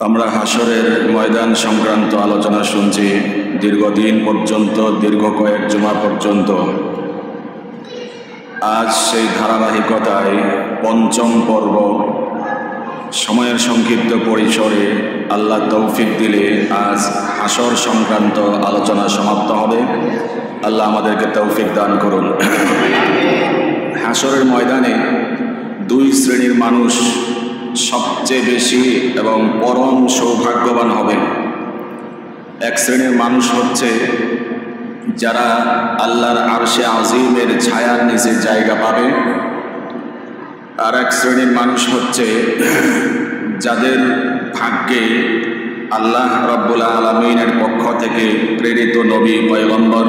আমরা হাসরের ময়দান সংক্রান্ত আলোচনা শুনছি দীর্ঘদিন পর্যন্ত, দীর্ঘ কয়েক জুমা পর্যন্ত। আজ সেই ধারাবাহিকতায় পঞ্চম পর্ব, সময়ের সংক্ষিপ্ত পরিসরে আল্লাহ তৌফিক দিলে আজ হাসর সংক্রান্ত আলোচনা সমাপ্ত হবে। আল্লাহ আমাদেরকে তৌফিক দান করুন। হাসরের ময়দানে দুই শ্রেণীর মানুষ সবচেয়ে বেশি এবং পরম সৌভাগ্যবান হবে। এক শ্রেণীর মানুষ হচ্ছে যারা আল্লাহর আরশে আজিমের ছায়ার নিচে জায়গা পাবে, আর এক শ্রেণীর মানুষ হচ্ছে যাদের ভাগ্যে আল্লাহ রাব্বুল আলামিনের পক্ষ থেকে প্রেরিত নবী পয়গম্বর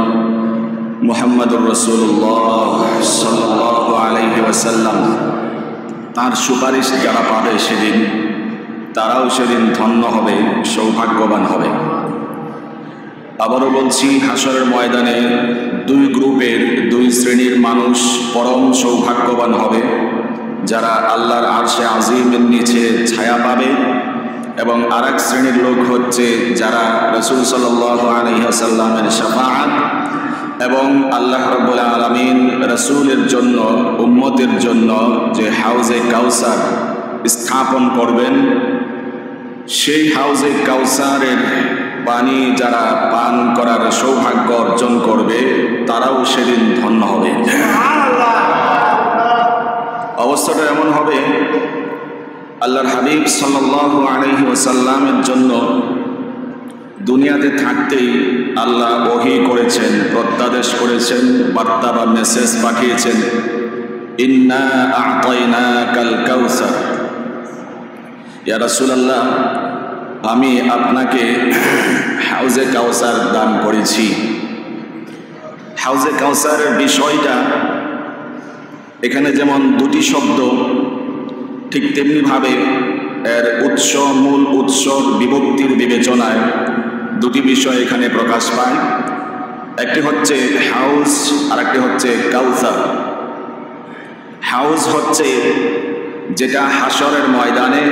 মুহাম্মদুর রাসূলুল্লাহ সাল্লাল্লাহু আলাইহি ওয়াসাল্লাম তার সুপারিশ যারা পাবে সেদিন তারাও সেদিন ধন্য হবে, সৌভাগ্যবান হবে। আবারও বলছি, হাসরের ময়দানে দুই গ্রুপের, দুই শ্রেণীর মানুষ পরম সৌভাগ্যবান হবে, যারা আল্লাহর আরশে আজিমের নিচে ছায়া পাবে, এবং আরেক শ্রেণীর লোক হচ্ছে যারা রাসূল সাল্লাল্লাহু আলাইহি ওয়াসাল্লামের শাফাআত এবং আল্লাহ রাব্বুল আলামিন রাসূলের জন্য, উম্মতের জন্য যে হাউজে কাউসার স্থাপন করবেন, সেই হাউজে কাউসারের পানি যারা পান করার সৌভাগ্য অর্জন করবে তারাও সেদিন ধন্য হবে। অবস্থাটা এমন হবে, আল্লাহর হাবিব সাল্লাল্লাহু আলাইহি ওয়াসাল্লামের জন্য দুনিয়াতে থাকতেই আল্লাহ ওহী করেছেন, প্রত্যাদেশ করেছেন, বার্তা বা মেসেজ পাঠিয়েছেন, ইন্না আ'তাইনাকাল কাউসার, ইয়া রাসূলুল্লাহ আমি আপনাকে হাউজে কাউসার দান করেছি। হাউজে কাউসারের বিষয়টা এখানে যেমন দুটি শব্দ, ঠিক তেমনিভাবে এর উৎস, মূল উৎস বিভক্তির বিবেচনায় দুটি বিষয় এখানে প্রকাশ পায়। একটি হচ্ছে হাউজ আর একটি হচ্ছে কাউসার। হাউজ হচ্ছে যেটা হাসরের ময়দানে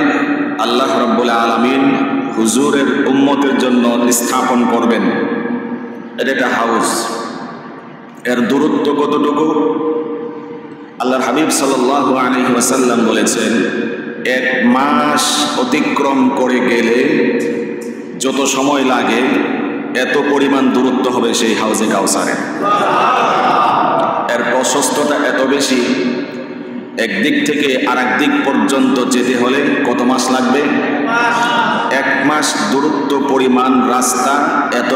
আল্লাহ রাব্বুল আলামিন হুজুরের উম্মতের জন্য স্থাপন করবেন, এটা একটা হাউজ। এর দূরত্ব কতটুকু? আল্লাহর হাবিব সাল্লাল্লাহু আলাইহি ওয়াসাল্লাম বলেছেন, 1 মাস অতিক্রম করে গেলে যত সময় লাগে এত পরিমাণ দূরত্ব হবে সেই হাউজে কাউসারে। এর প্রশস্ততা এত বেশি, একদিক থেকে আরেক দিক পর্যন্ত যেতে হলে কত মাস লাগবে? 1 মাস দূরত্ব পরিমাণ রাস্তা, এত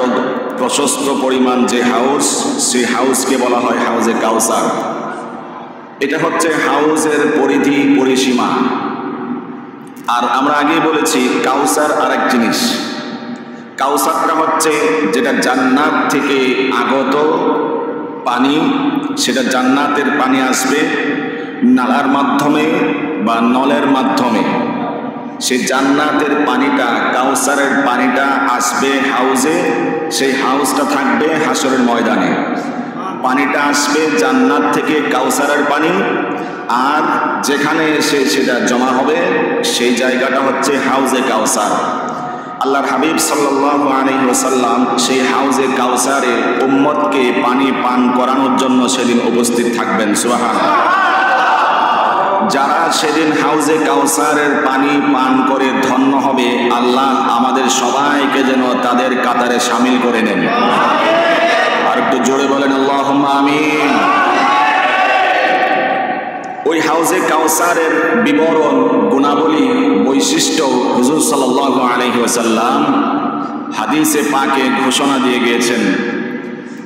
প্রশস্ত পরিমাণ যে হাউস, সেই হাউসকে বলা হয় হাউজে কাউসার। এটা হচ্ছে হাউজের পরিধি, পরিসীমা। আর আমরা আগেই বলেছি কাউসার আরেক জিনিস। কাউসারটা হচ্ছে যেটা জান্নাত থেকে আগত পানি, সেটা জান্নাতের পানি আসবে নালার মাধ্যমে বা নলের মাধ্যমে। সেই জান্নাতের পানিটা, কাউসারের পানিটা আসবে হাউজে, সেই হাউসটা থাকবে হাসরের ময়দানে। পানিটা আসবে জান্নাত থেকে, কাউসারের পানি, আর যেখানে এসে সেটা জমা হবে সেই জায়গাটা হচ্ছে হাউজে কাউসার। আল্লাহর হাবিব সাল্লাল্লাহু আলাইহি ওয়াসাল্লাম সেই হাউজে কাউসারে উম্মতকে পানি পান করানোর জন্য সেদিন উপস্থিত থাকবেন। সুবহানাল্লাহ। যারা সেদিন হাউজে কাউসারের পানি পান করে ধন্য হবে, আল্লাহ আমাদের সবাইকে যেন তাদের কাতারে শামিল করে নেন। আর একটু জোরে বলেন আল্লাহুম্মা আমিন। ওই হাউজে কাউসারের বিবরণ, গুণাবলী, বৈশিষ্ট্য হুজুর সাল্লাল্লাহু আলাইহি ওয়াসাল্লাম হাদিসে পাকে ঘোষণা দিয়ে গিয়েছেন।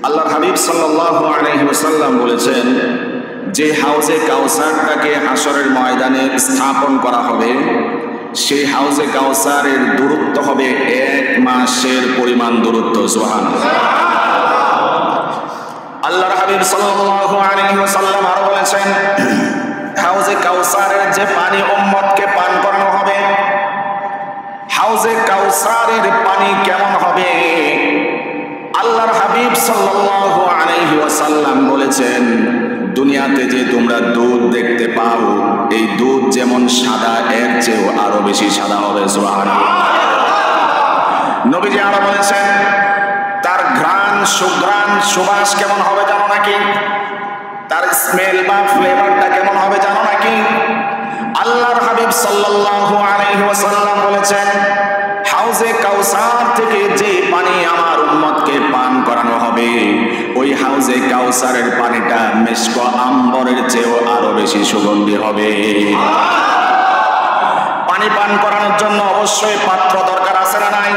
আল্লাহর হাবিব সাল্লাল্লাহু আলাইহি ওয়াসাল্লাম বলেছেন, যে হাউজে কাউসারটাকে হাসরের ময়দানে স্থাপন করা হবে, সেই হাউজে কাউসারের দূরত্ব হবে 1 মাসের পরিমাণ দূরত্ব। সুবহানাল্লাহ। আল্লাহর হাবিব সাল্লাল্লাহু আলাইহি ওয়াসাল্লাম আরো বলেছেন, হাউজে কাউসারের যে পানি উম্মতকে পান করানো হবে, হাউজে কাউসারের পানি কেমন হবে? আল্লাহর হাবিব সাল্লাল্লাহু আলাইহি ওয়াসাল্লাম বলেছেন, দুনিয়াতে যে তোমরা দুধ দেখতে পাও, এই দুধ যেমন সাদা, এর চেয়েও আরো বেশি সাদা হবে। সুবহানাল্লাহ। নবীজি আরো বলেছেন তার ঘ্রাণ সুঘ্রাণ সুবাস কেমন হবে জানো নাকি? তার স্মেল বা ফ্লেভারটা কেমন হবে জানো নাকি? আল্লাহর হাবিব সাল্লাল্লাহু আলাইহি ওয়াসাল্লাম বলেছেন হাউজে কাউসার থেকে যে পানি আমার উম্মতকে পান করানো হবে ওই হাউজে কাউসারের পানিটা মিশক আম্বরের চেয়েও আরো বেশি সুগন্ধি হবে। পানি পান করানোর জন্য অবশ্যই পাত্র দরকার আছে না নাই?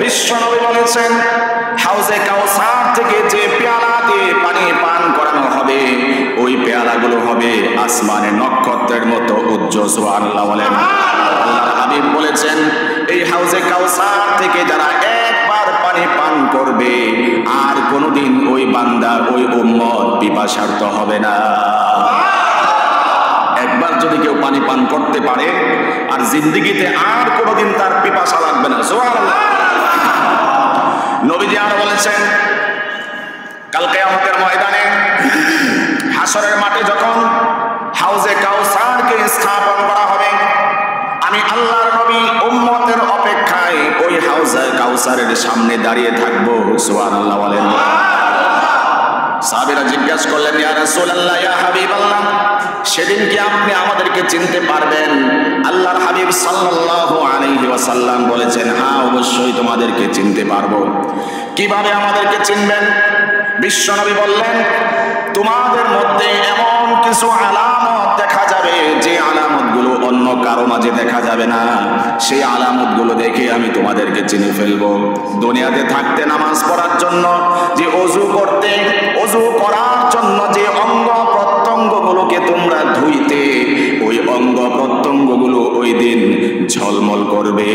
বিশ্বনবী বলেছেন হাউজে কাউসার থেকে যে পেয়ালা দিয়ে পানি পান করানো হবে ওই পেয়ালাগুলো হবে আসমানের নক্ষত্রের মতো উজ্জ্বল। সুবহানাল্লাহ বলেন। আল্লাহর হাবিব বলেছেন এই হাউজে কাউসার থেকে যারা একবার পানি পান করবে আর কোনোদিন ওই বান্দা ওই উম্মত পিপাসার্ত হবে না। একবার যদি কেউ পানি পান করতে পারে আর জিন্দেগিতে আর কোনোদিন তার পিপাসা লাগবে না। সুবহানাল্লাহ। নবীজি আর বলেছেন কাল কিয়ামতের ময়দানে হাসরের মাঠে যখন হাউজে কাউসারকে স্থাপন করা হবে আমি আল্লাহর নবী উম্মতের অপেক্ষায় ওই হাউজে কাউসারের সামনে দাঁড়িয়ে থাকবো। সুবহানাল্লাহ বলেন। সাহাবীরা জিজ্ঞাসা করলেন ইয়া রাসূলুল্লাহ ইয়া হাবিবাল্লাহ সেদিন কি আপনি আমাদেরকে চিনতে পারবেন? আল্লাহর হাবিব সাল্লাল্লাহু আলাইহি ওয়াসাল্লাম বলেছেন হ্যাঁ অবশ্যই তোমাদেরকে চিনতে পারবো। কিভাবে আমাদেরকে চিনবেন? বিশ্বনবী বললেন তোমাদের মধ্যে এমন কিছু আলামত দেখা যাবে যে আলামতগুলো অন্য কারো মাঝে দেখা যাবে না। সেই আলামতগুলো দেখে আমি তোমাদেরকে চিনে ফেলবো। দুনিয়াতে থাকতে নামাজ পড়ার জন্য যে ওযু করতে, ওযু করার জন্য যে অঙ্গ প্রত্যঙ্গগুলোকে তোমরা ধুইতে ওই অঙ্গ প্রত্যঙ্গগুলো ওই দিন ঝলমল করবে।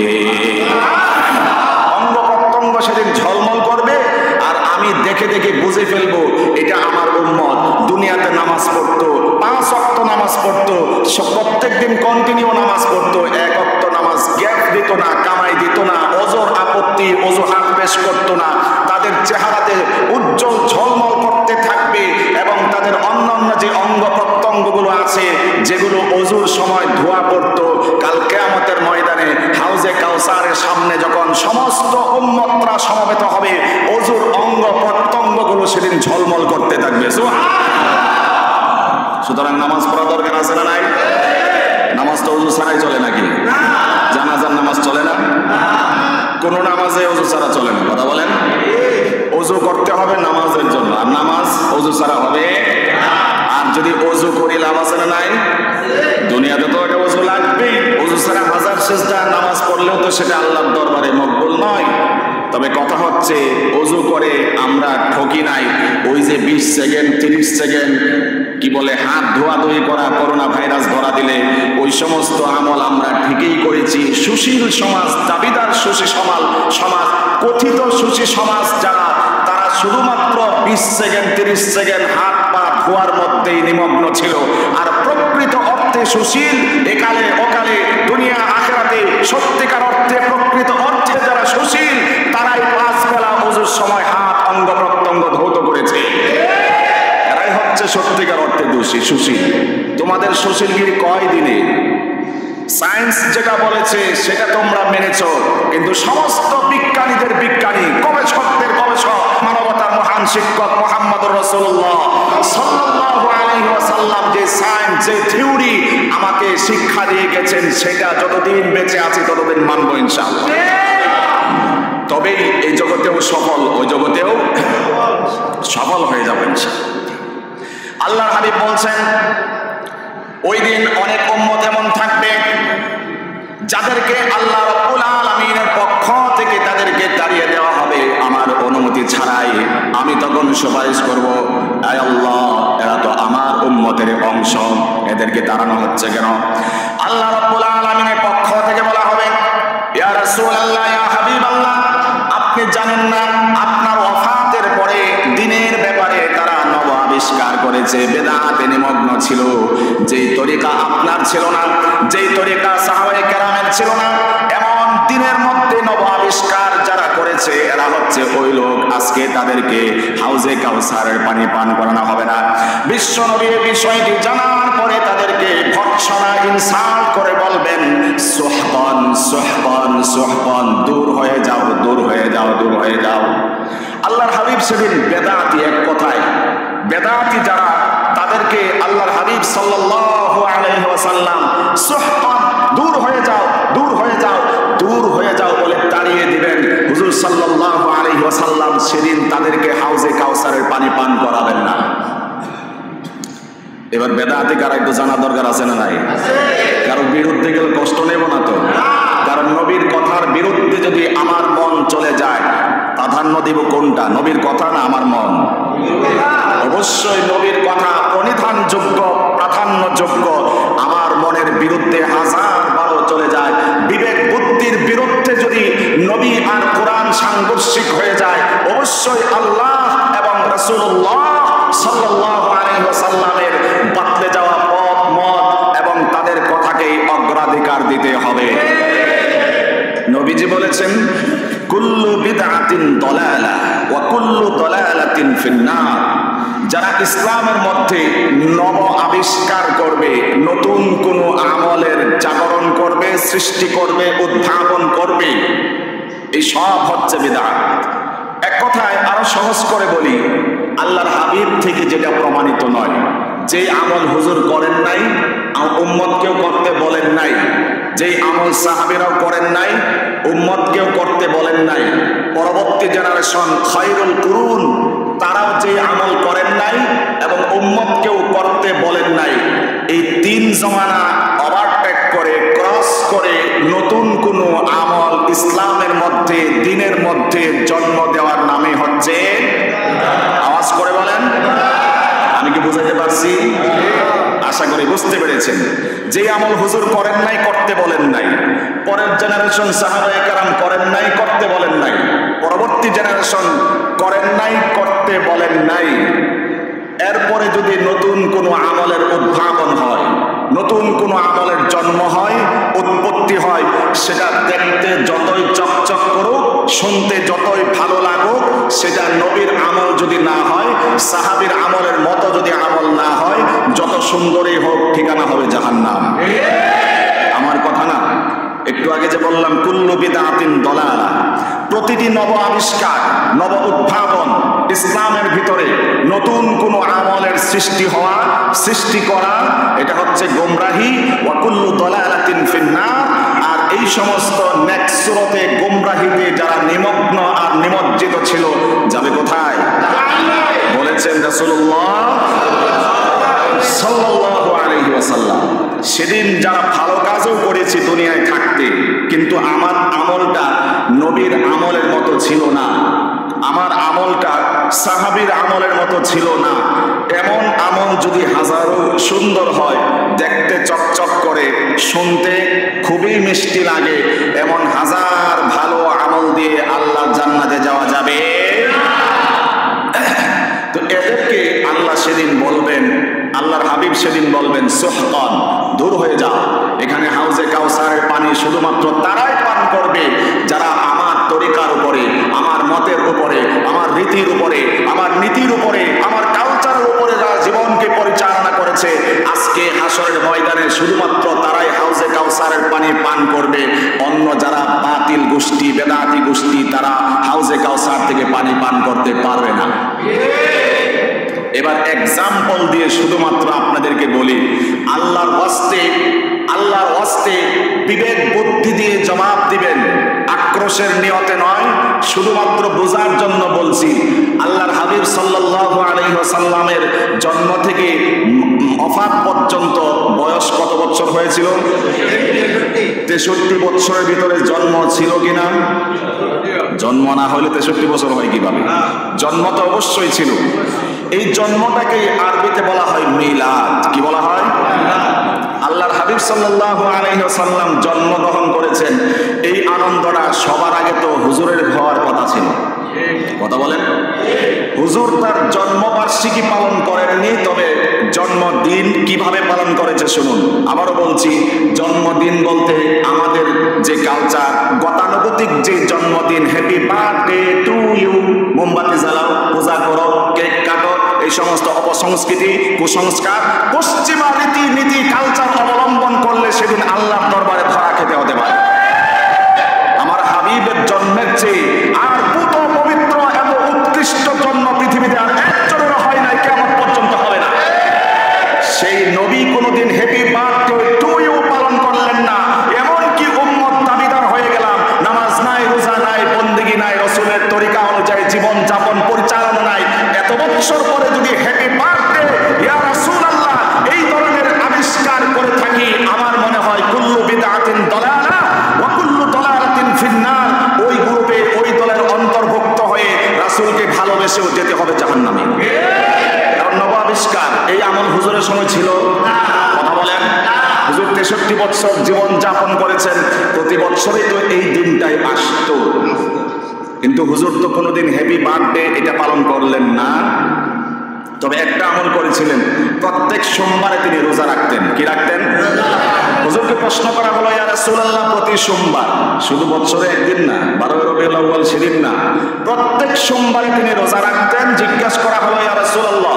অঙ্গ প্রত্যঙ্গ সেদিন ঝলমল করবে আর আমি দেখে দেখে বুঝে ফেলবো এটা আমার উম্মত। দুনিয়াতে নামাজ পড়তো, 5 ওয়াক্ত নামাজ পড়তো, প্রত্যেকদিন কন্টিনিউ নামাজ পড়তো, 1 ওয়াক্ত নামাজ গ্যাপ দিত না, কামাই দিত না, ওজর আপত্তি অজুহাত পেশ করতো না। তাদের চেহারাতে উজ্জ্বল ঝলমল করতে থাকবে এবং তাদের অন্যান্য যে অঙ্গ প্রত্যঙ্গগুলো আছে যেগুলো ওজুর সময় ধোয়া পড়তো কাল কিয়ামতের ময়দানে হাউজে কাউসারের সামনে যখন সমস্ত উম্মতরা সমবেত হবে ওজুর অঙ্গ প্রত্যঙ্গগুলো সেদিন ঝলমল করতে থাকবে। সুতরাং নামাজ পড়া দরকার আছে না নাই? নামাজ তো ওযু ছাড়াই চলে নাকি? জানাজার নামাজ চলে না? কোন নামাজে ওযু ছাড়া চলে না, কথা বলেন। ওযু করতে হবে নামাজের জন্য আর নামাজ ওযু ছাড়া হবে। আর যদি ওযু করি লাভ আছে না নাই? দুনিয়াতে তো এটা ওযু লাগবেই। ওযু ছাড়া হাজার সিজদা নামাজ পড়লেও তো সেটা আল্লাহর দরবারে মকবুল নয়। তবে কথা হচ্ছে ওযু করে আমরা ঠকি নাই। ওই যে 20 সেকেন্ড 30 সেকেন্ড কি বলে হাত ধোয়াধুয়ি করা, করোনা ভাইরাস ধরা দিলে ওই সমস্ত আমল আমরা ঠিকই করেছি। সুশীল সমাজ, দাবিদার সুশী সমাজ, কথিত সুশী সমাজ যারা তারা শুধুমাত্র 20 সেকেন্ড 30 সেকেন্ড হাত পা ধোয়ার মধ্যেই নিমগ্ন ছিল। আর প্রকৃত অর্থে সুশীল একালে ওকালে দুনিয়া আখিরাতে সত্যিকার অর্থে প্রকৃত অর্থে যারা সুশীল তারাই 5 বেলা ওযুর সময় হাত অঙ্গ প্রত্যঙ্গ ধৌত করেছে। এরাই হচ্ছে সত্যিকার অর্থে দোষী সুশীল। তোমাদের সুশীলগিরি কয় দিনে? সায়েন্স যেটা বলেছে সেটা তোমরা মেনেছো, কিন্তু সমস্ত বিজ্ঞানীদের বিজ্ঞানী, গবেষকদের গবেষক, মানবতার মহান শিক্ষক মুহাম্মদুর রাসূলুল্লাহ সাল্লাল্লাহু আলাইহি ওয়াসাল্লাম যে সায়েন্স, যে থিওরি আমাকে শিক্ষা দিয়ে গেছেন সেটা যতদিন বেঁচে আছি ততদিন মানবো ইনশাআল্লাহ। তবেই এই জগতেও সফল, ওই জগতেও সফল হয়ে যাবে ইনশাআল্লাহ। আল্লাহর হাবিব বলছেন ওই দিন অনেক উম্মত এমন থাকবে যাদেরকে আল্লাহ রাব্বুল আলামিনের পক্ষ থেকে তাদেরকে তাড়িয়ে দেওয়া হবে আমার অনুমতি ছাড়াই। আমি তখন সুপারিশ করব, আয় আল্লাহ এরা তো আমার উম্মতের অংশ, এদেরকে তাড়ানো হচ্ছে কেন? আল্লাহ রাব্বুল আলামিনের পক্ষ থেকে বলা হবে, ইয়া রাসূলুল্লাহ ইয়া হাবিবাল্লাহ আপনি জানেন না আপনার ওয়াফাতের পরে দ্বীনের ব্যাপারে তারা নব আবিষ্কার করেছে, বেদাতে নিমগ্ন ছিল। যেই তরিকা আপনার ছিল না, যেই তরিকা সাহাবায়ে কেরামের ছিল না, এমন দ্বীনের মধ্যে নব আবিষ্কার যারা করেছে এরা হচ্ছে ওই লোক। আজকে তাদেরকে হাউজে কাউসারের পানি পান করানো হবে না। বিশ্ব নবী এই বিষয়টি জানার পরে তাদেরকে ভর্ৎসনা ইনসাল্ট করে বলবেন সুহবান সুহবান সুহবান, দূর হয়ে যাও, দূর হয়ে যাও, দূর হয়ে যাও। আল্লাহর হাবিব সেদিন বেদাতি, এক কথায় বেদাতি যারা, তাদেরকে আল্লাহর হাবিব সাল্লাল্লাহু আলাইহি ওয়াসাল্লাম সুহবান, দূর হয়ে যাও, দূর হয়ে যাও, দূর হয়ে যাও বলে তাড়িয়ে দিবেন। হুজুর সাল্লাল্লাহু আলাইহি ওয়াসাল্লাম সেদিন তাদেরকে হাউজে কাউসারের পানি পান করাবেন না। এবার বেদাতি কারা একটু জানা দরকার আছে না নাই? কারো বিরুদ্ধে গেলে কষ্ট নেব না তো? কারণ নবীর কথার বিরুদ্ধে যদি আমার মন চলে যায়, প্রাধান্য দিব কোনটা, নবীর কথা না আমার মন? অবশ্যই নবীর কথা পরিধানযোগ্য, প্রাধান্যযোগ্য। আমার মনের বিরুদ্ধে হাজার বারো চলে যায়, বিবেক বুদ্ধির বিরুদ্ধে যদি নবী আর কোরআন সাংঘর্ষিক হয়ে যায়, অবশ্যই আল্লাহ এবং রাসূলুল্লাহ সাল্লাল্লাহু আলাইহি ওয়াসাল্লামের বাতলে যাওয়া পথ মত এবং তাদের কথাকেই অগ্রাধিকার দিতে হবে। নবীজি বলেছেন কুল্লু বিদআতিন দালালা ওয়া কুল্লু দালালাতিন ফিন্নার। যারা ইসলামের মধ্যে নব আবিষ্কার করবে, নতুন কোন আমলের জাগরণ করবে, সৃষ্টি করবে, উদ্ভাবন করবে, এই সব হচ্ছে বিদআত। এক কথায় আরো সহজ করে বলি, আল্লাহর হাবিব থেকে যেটা প্রমাণিত নয়, যে আমল হুজুর করেন নাই, উম্মতকেও করতে বলেন নাই, যেই আমল সাহাবীরাও করেন নাই, উম্মতকেও করতে বলেন নাই, পরবর্তী জেনারেশন খায়রুল কুরুন তারাও যে আমল করেন নাই এবং উম্মতকেও করতে বলেন নাই, এই তিন জমানা ওভারটেক করে, ক্রস করে নতুন কোন আমল ইসলামের মধ্যে, দ্বীনের মধ্যে জন্ম দেওয়ার নামে হচ্ছে, আওয়াজ করে বলেন, আমি কি বুঝাতে পারছি? আশা করি বুঝতে পেরেছেন। যে আমল হুজুর করেন নাই, করতে বলেন নাই, পরের জেনারেশন সাহাবায়ে কেরাম করেন নাই, করতে বলেন নাই, পরবর্তী জেনারেশন করেন নাই, করতে বলেন নাই, এরপরে যদি নতুন কোনো আমলের উদ্ভাবন হয়, নতুন কোনো আমলের জন্ম হয়, উৎপত্তি হয়, সেটা দেখতে যতই চকচক করুক, শুনতে যতই ভালো লাগুক, সেটা নবীর আমল যদি না হয়, সাহাবীর আমলের মতো যদি আমল না হয়, যত সুন্দরই হোক, ঠিকানা হবে জাহান্নাম। আমার কথা না? একটু আগে যে বললাম কুল্লু বিদআতিন দালালা, প্রতিটি নব আবিষ্কার, নব উদ্ভাবন, ইসলামের ভিতরে নতুন কোন আমলের সৃষ্টি হওয়া, সৃষ্টি করা, এটা হচ্ছে গোমরাহি। ওয়া কুল্লু দালালাতিন ফিন্নার। আর এই সমস্ত নেক্সুরতে, গোমরাহিতে যারা নিমগ্ন আর নিমজ্জিত ছিল, যাবে কোথায়? বলেছেন রাসূলুল্লাহ সাল্লাল্লাহু আলাইহি ওয়াসাল্লাম, সেদিন যারা ভালো কাজও করেছি দুনিয়ায় থাকতে, কিন্তু আমার আমলটা নবীর আমলের মতো ছিল না, আমার আমলটা সাহাবীর আমলের মতো ছিল না, এমন আমল যদি হাজারো সুন্দর হয়, দেখতে চকচক করে, শুনতে খুবই মিষ্টি লাগে, এমন হাজার ভালো আমল দিয়ে আল্লাহর জান্নাতে যাওয়া যাবে? তো এদেরকে আল্লাহ সেদিন বলবেন, আল্লাহর হাবিব সেদিন বলবেন সুহবান, দূর হয়ে যাও। এখানে হাউজে কাউসারের পানি শুধুমাত্র তারাই পান করবে যারা আমার তরিকার উপরে, আমার মতের উপরে, আমার রীতির উপরে, আমার নীতির উপরে, আমার কালচারের উপরে যারা জীবনকে পরিচালনা করেছে। আজকে হাসরের ময়দানে শুধুমাত্র তারাই হাউজে কাউসারের পানি পান করবে। অন্য যারা বাতিল গোষ্ঠী, বেদাতি গোষ্ঠী, তারা হাউজে কাউসার থেকে পানি পান করতে পারবে না। এবার এক্সাম্পল দিয়ে শুধুমাত্র আপনাদেরকে বলি, আল্লাহর ওয়াস্তে বিবেক বুদ্ধি দিয়ে জবাব দিবেন, আক্রোশের নিয়তে নয়, শুধুমাত্র বোঝার জন্য বলছি। আল্লাহর হাবিব সাল্লাল্লাহু আলাইহি ওয়াসাল্লামের জন্ম থেকে ওফাত পর্যন্ত বয়স কত বছর হয়েছিল? 63 বছরের ভিতরে জন্ম ছিল কিনা? জন্ম না হলে 63 বছর হয় কিভাবে? জন্ম তো অবশ্যই ছিল। এই জন্মটাকে আরবিতে বলা হয় মিলাদ। কি বলা হয়? আল্লাহর হাবিব সাল্লাল্লাহু আলাইহি ওয়াসাল্লাম জন্মগ্রহণ করেছেন, এই আনন্দটা সবার আগে তো হুজুরের হওয়ার কথা ছিল। কথা বলেন? হুজুর তার জন্মবার্ষিকী পালন করেননি, তবে জন্মদিন কিভাবে পালন করেছে শুনুন। আবারও বলছি, জন্মদিন বলতে আমাদের যে কালচার, গতানুগতিক যে জন্মদিন, হ্যাপি বার্থডে টু ইউ, মোমবাতি জ্বালাও, পূজা করো, কেক কাটো, এই সমস্ত অপসংস্কৃতি, কুসংস্কার, পশ্চিমা রীতি নীতি কালচার অবলম্বন করলে সেদিন আল্লাহর দরবারে ধরা খেতে হতে পারে। আমার হাবিবের জন্মের চেয়ে আর পুত পবিত্র এবং উৎকৃষ্ট জন্ম পৃথিবীতে আর একজনেরও হয় নাই, কিয়ামত পর্যন্ত হবে না। সেই নবী কোনোদিন হ্যাপি বার্থডে টু ইউ পালন করলেন না, এমনকি উম্মত দাবিদার হয়ে গেলাম, নামাজ নাই, রোজা নাই, বন্দেগী নাই, রসুলের তরিকা অনুযায়ী জীবন যাপন পরিচালনা নাই। এত বছর পরে যদি হ্যাপি বার্থডে ইয়া রাসূলুল্লাহ এই ধরনের আবিষ্কার করে থাকি, আমার মনে হয় কুল্লু বিদআতিন দালালা ওয়া কুল্লু দালালাতিন ফিন্নার, ওই গ্রুপে ওই দলের অন্তর্ভুক্ত হয়ে রাসূলকে ভালোবেসেও যেতে হবে জাহান্নামে। কারণ নব আবিষ্কার, এই আমল হুজুরের সময় ছিল না। কথা বলেন, হুজুর 63 বছর জীবন যাপন করেছেন, প্রতি বছরই তো এই দিনটাই আসতো, কিন্তু হুজুর তো কোনোদিন হ্যাপি বার্থডে এটা পালন করলেন না। তবে একটা আমল করেছিলেন, প্রত্যেক সোমবারে তিনি রোজা রাখতেন। কি রাখতেন? হুজুরকে প্রশ্ন করা হলো, ইয়া রাসূলুল্লাহ প্রতি সোমবার, শুধু বছরে একদিন না, 12 রবিউল আউয়াল সেদিন না, প্রত্যেক সোমবারে তিনি রোজা রাখতেন। জিজ্ঞাসা করা হলো, ইয়া রাসূলুল্লাহ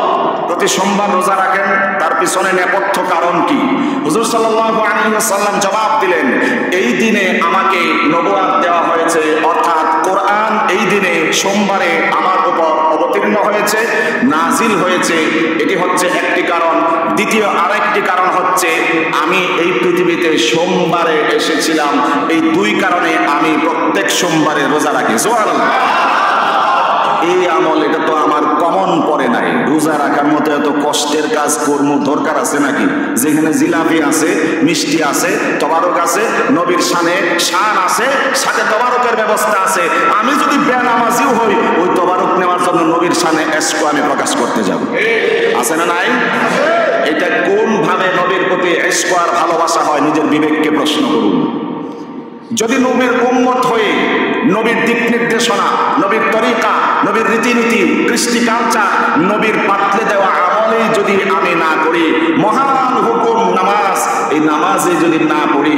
প্রতি সোমবার রোজা রাখেন, তার পিছনে নেপথ্য কারণ কি? হুজুর সাল্লাল্লাহু আলাইহি ওয়াসাল্লাম জবাব দিলেন, এই দিনে আমাকে নবুয়ত দেওয়া হয়েছে, অর্থাৎ কোরআন এই দিনে সোমবারে আমার উপর অবতীর্ণ হয়েছে, নাজিল হয়েছে, এটি হচ্ছে একটি কারণ। দ্বিতীয় আরেকটি কারণ হচ্ছে আমি এই পৃথিবীতে সোমবারে এসেছিলাম, এই দুই কারণে আমি প্রত্যেক সোমবারে রোজা রাখি। সুবহানাল্লাহ। এই আমল এটা তো আমার কমন পড়ে নাই। রোজা রাখার মতো এত কষ্টের কাজ কর্ম দরকার আছে নাকি? যেখানে জিলাপি আছে, মিষ্টি আছে, তবারক আছে, নবীর শানে শান আছে, সাথে তবারকের ব্যবস্থা আছে, আমি যদি বেনামাজিও হই ওই তবারক নেওয়ার জন্য নবীর শানে এশক আমি প্রকাশ করতে যাব। আছে না নাই? এটা কোন ভাবে নবীর প্রতি এশক আর ভালোবাসা হয় নিজের বিবেককে প্রশ্ন করুন। যদি নবীর উম্মত হয়ে নবীর দিক নির্দেশনা, নবীর তরিকা, নবীর রীতিনীতি, কৃষ্টি কালচার, নবীর পাতলে দেওয়া আমলেই যদি আমি না করি, মহান হুকুম নামাজ, এই নামাজে যদি না পড়ি,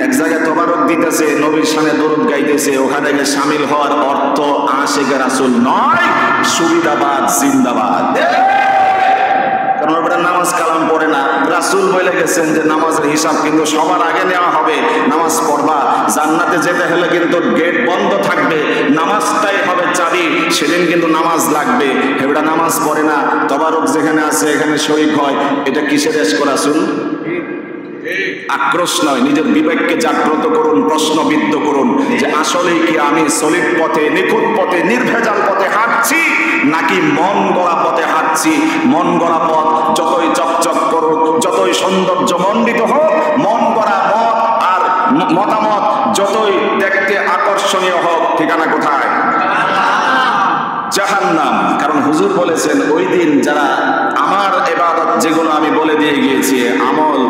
এক জায়গায় তবারক দিতেছে, নবীর শানে দরুদ গাইতেছে, ওখানে গিয়ে শামিল হওয়ার অর্থ আশিকে রাসূল নয়, সুবিধাবাদ জিন্দাবাদ। কারণ ওটা নামাজ কালাম পড়ে না। রাসূল বলে গেছেন যে নামাজের হিসাব কিন্তু সবার আগে নেওয়া হবে, নামাজ পড়বা, জান্নাতে যেতে হলে কিন্তু গেট বন্ধ থাকবে, নামাজটাই হবে চাবি, সেদিন কিন্তু নামাজ লাগবে। এবার নামাজ পড়ে না, তবারক যেখানে আছে এখানে শরীক হয়, এটা কিসের এশক রাসূল? আক্রোশ নয়, নিজের বিবেককে জাগ্রত করুন, প্রশ্নবিদ্ধ করুন যে আসলেই কি আমি সলিড পথে, নিখুঁত পথে, নির্ভেজাল পথে হাঁটছি, নাকি মন গড়া পথে হাঁটছি। মন গড়া পথ যতই চকচক করুক, যতই সৌন্দর্য মণ্ডিত হোক, মন গড়া মত আর মতামত যতই দেখতে আকর্ষণীয় হোক, ঠিকানা কোথায়? জাহান্নাম। কারণ হুজুর বলেছেন ওই দিন যারা আমার ইবাদত যেগুলো আমি বলে দিয়ে গিয়েছি আমল,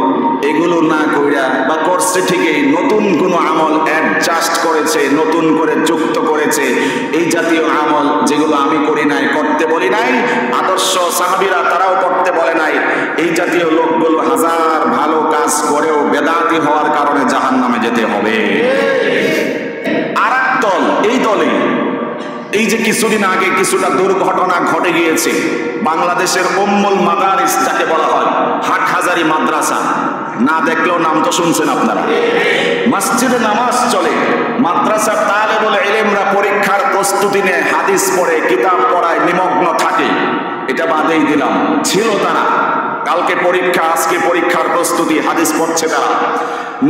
এগুলো না কইরা বা করছে ঠিকই, নতুন কোনো আমল অ্যাডজাস্ট করেছে, নতুন করে যুক্ত করেছে, এই জাতীয় আমল যেগুলো আমি করি নাই, করতে বলি নাই, আদর্শ সাহাবীরা তারাও করতে বলে নাই, এই জাতীয় লোকগুলো হাজার ভালো কাজ করেও বেদাতি হওয়ার কারণে জাহান্নামে যেতে হবে। আর এক দল, এই দলে এই যে কিছুদিন আগে কিছুটা দুর্ঘটনা ঘটে গিয়েছে, বাংলাদেশের উম্মুল মাদারিস যাকে বলা হয়, হাটহাজারী মাদ্রাসা, না দেখলেও নাম তো শুনছেন আপনারা। মসজিদে নামাজ চলে, মাদ্রাসার তালেবুল ইলমরা পরীক্ষার প্রস্তুতি নিয়ে হাদিস পড়ে, কিতাব পড়ায় নিমগ্ন থাকে, এটা বাদেই দিলাম, ছিল তারা। কালকে পরীক্ষা, আজকে পরীক্ষার প্রস্তুতি, হাদিস পড়ছে তারা।